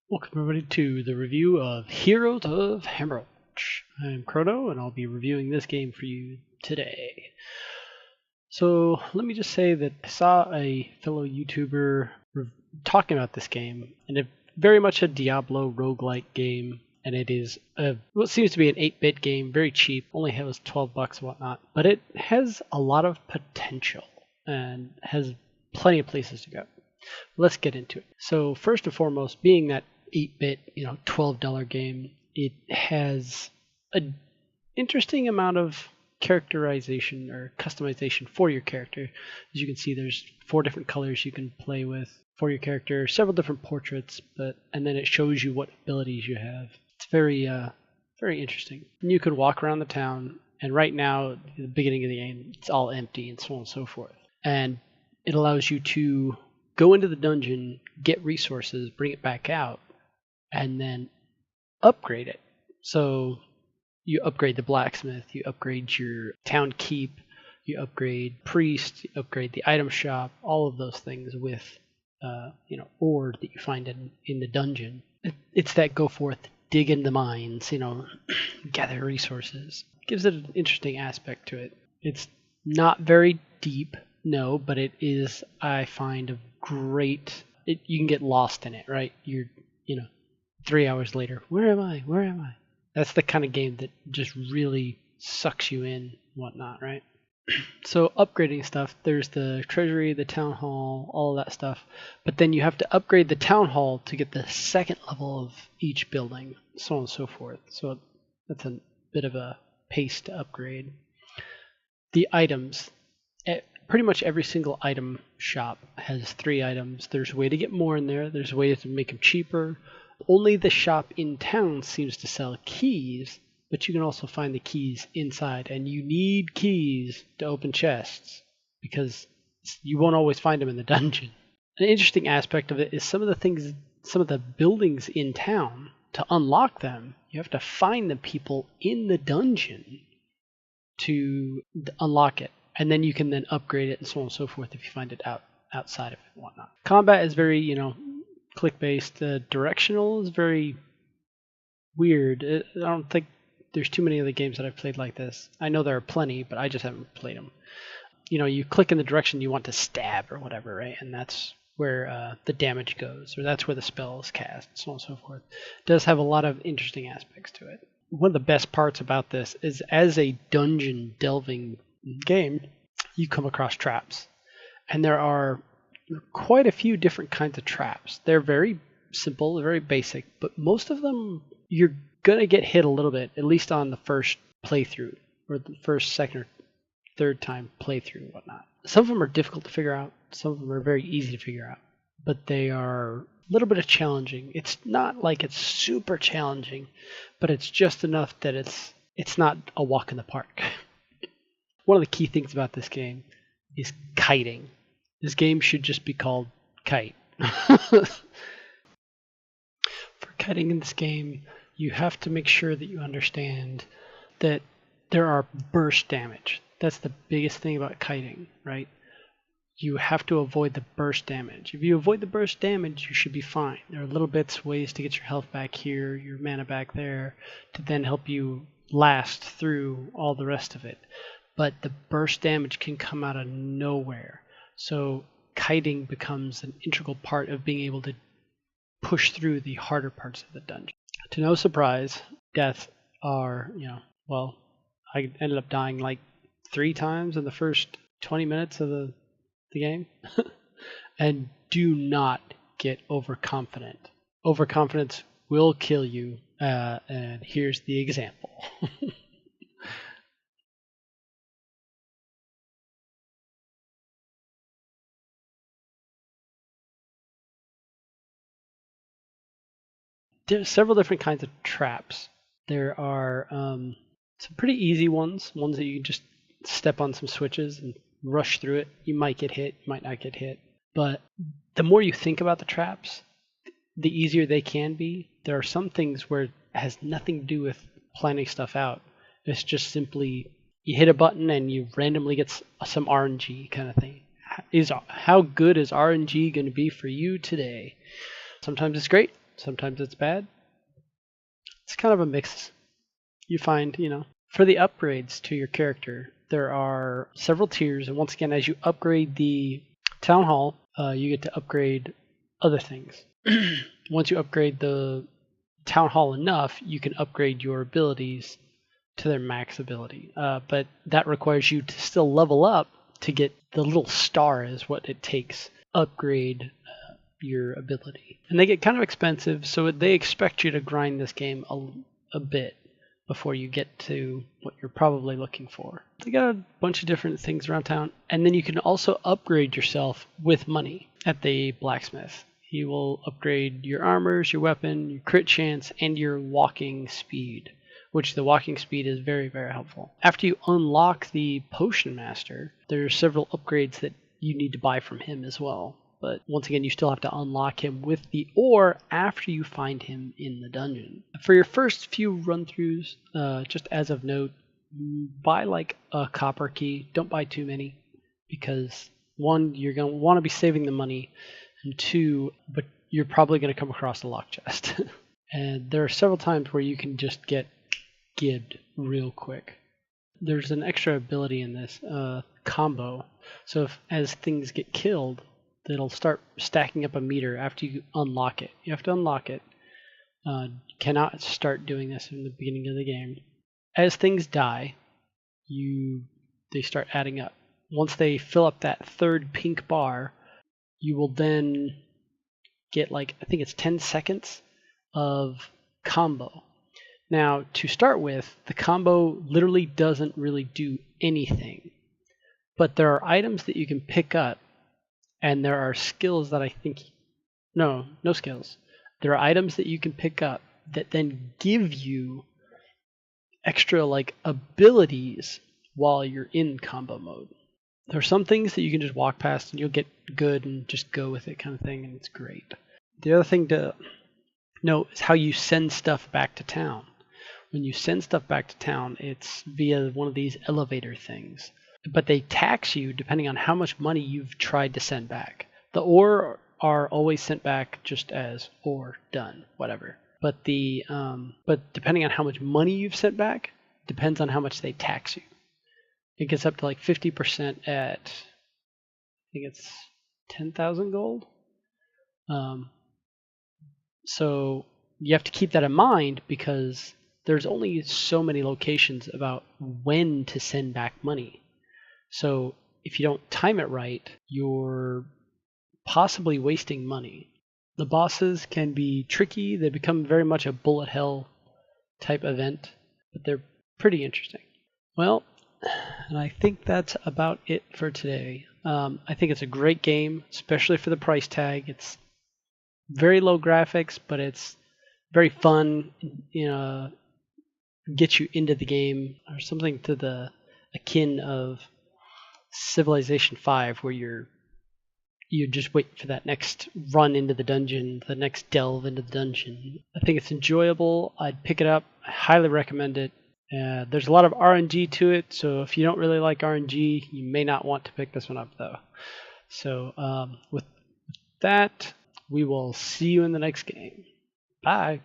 Welcome everybody to the review of Heroes of Hammerwatch. I'm Chrono and I'll be reviewing this game for you today. So let me just say that I saw a fellow YouTuber talking about this game, and it's very much a Diablo roguelike game, and it is what seems to be an 8-bit game, very cheap, only has 12 bucks and whatnot, but it has a lot of potential and has plenty of places to go. Let's get into it. So first and foremost, being that 8-bit, $12 game, it has an interesting amount of characterization or customization for your character. As you can see, there's 4 different colors you can play with for your character, several different portraits, and then it shows you what abilities you have. It's very interesting. And you could walk around the town, and right now, at the beginning of the game, it's all empty and so on and so forth. And it allows you to go into the dungeon, get resources, bring it back out, and then upgrade it. So you upgrade the blacksmith, you upgrade your town keep, you upgrade priest, you upgrade the item shop, all of those things with ore that you find in the dungeon. It's that go forth, dig in the mines, gather resources. Gives it an interesting aspect to it. It's not very deep, no, but it is, I find, a great. You can get lost in it, right? You're 3 hours later, where am I? That's the kind of game that just really sucks you in and whatnot, right? So upgrading stuff, there's the treasury, the town hall, all of that stuff, but then you have to upgrade the town hall to get the second level of each building, so on and so forth. So that's a bit of a pace to upgrade. The items, pretty much every single item shop has 3 items. There's a way to get more in there. There's a way to make them cheaper. Only the shop in town seems to sell keys, but you can also find the keys inside, and you need keys to open chests because you won't always find them in the dungeon. An interesting aspect of it is some of the buildings in town, to unlock them, you have to find the people in the dungeon to unlock it. And then you can then upgrade it and so on and so forth if you find it outside of it and whatnot. Combat is very, click-based. Directional is very weird. I don't think there's too many of the games that I've played like this. I know there are plenty, but I just haven't played them. You click in the direction you want to stab or whatever, right? And that's where the damage goes, or that's where the spell is cast, so on and so forth. It does have a lot of interesting aspects to it. One of the best parts about this is, as a dungeon delving game, you come across traps, and there are quite a few different kinds of traps. They're very simple, very basic, but most of them you're gonna get hit a little bit, at least on the first playthrough or the first, second, or third time playthrough and whatnot. Some of them are difficult to figure out, some of them are very easy to figure out, but they are a little bit challenging. It's not like it's super challenging, but it's just enough that it's not a walk in the park. One of the key things about this game is kiting. This game should just be called Kite. For kiting in this game, you have to make sure that you understand that there are burst damage. That's the biggest thing about kiting, right? You have to avoid the burst damage. If you avoid the burst damage, you should be fine. There are little ways to get your health back here, your mana back there, to then help you last through all the rest of it. But the burst damage can come out of nowhere. So kiting becomes an integral part of being able to push through the harder parts of the dungeon. To no surprise, deaths are, I ended up dying like 3 times in the first 20 minutes of the game. And do not get overconfident. Overconfidence will kill you, and here's the example. There's several different kinds of traps. There are some pretty easy ones that you can just step on some switches and rush through it. You might get hit, you might not get hit. But the more you think about the traps, the easier they can be. There are some things where it has nothing to do with planning stuff out. It's just simply you hit a button and you randomly get some RNG kind of thing. How good is RNG going to be for you today? Sometimes it's great. sometimes it's bad. It's kind of a mix. You find, for the upgrades to your character, there are several tiers, and once again, as you upgrade the town hall, you get to upgrade other things. Once you upgrade the town hall enough, you can upgrade your abilities to their max ability. But that requires you to still level up to get the little star is what it takes. Upgrade your ability. And they get kind of expensive, so they expect you to grind this game a bit before you get to what you're probably looking for. They got a bunch of different things around town, and then you can also upgrade yourself with money at the blacksmith. He will upgrade your armors, your weapon, your crit chance, and your walking speed, which the walking speed is very, very helpful. After you unlock the Potion Master, there are several upgrades that you need to buy from him as well. But once again, you still have to unlock him with the ore after you find him in the dungeon. For your first few run-throughs, just as of note, buy like a copper key. Don't buy too many, because one, you're going to want to be saving the money, and two, but you're probably going to come across a lock chest. And there are several times where you can just get gibbed real quick. There's an extra ability in this combo. So as things get killed, it'll start stacking up a meter after you unlock it. You have to unlock it. You cannot start doing this in the beginning of the game. As things die, they start adding up. Once they fill up that third pink bar, you will then get I think it's 10 seconds of combo. Now, to start with, the combo literally doesn't really do anything. But there are items that you can pick up, and there are skills that I think... No skills. There are items that you can pick up that then give you extra abilities while you're in combo mode. There are some things that you can just walk past and you'll get good and just go with it kind of thing, and it's great. The other thing to note is how you send stuff back to town. When you send stuff back to town, it's via one of these elevator things. But they tax you depending on how much money you've tried to send back. The ore are always sent back just as ore, done, whatever. But depending on how much money you've sent back, depends on how much they tax you. It gets up to 50% at, I think it's 10,000 gold. So you have to keep that in mind, because there's only so many locations about when to send back money. So if you don't time it right, you're possibly wasting money. The bosses can be tricky. They become very much a bullet hell type event, but they're pretty interesting. Well, and I think that's about it for today. I think it's a great game, especially for the price tag. It's very low graphics, but it's very fun. Get you into the game, or something to the akin of Civilization 5, where you're just waiting for that next run into the dungeon, the next delve into the dungeon. I think it's enjoyable. I'd pick it up. I highly recommend it. There's a lot of RNG to it, so if you don't really like RNG, you may not want to pick this one up, though. So with that, we will see you in the next game. Bye.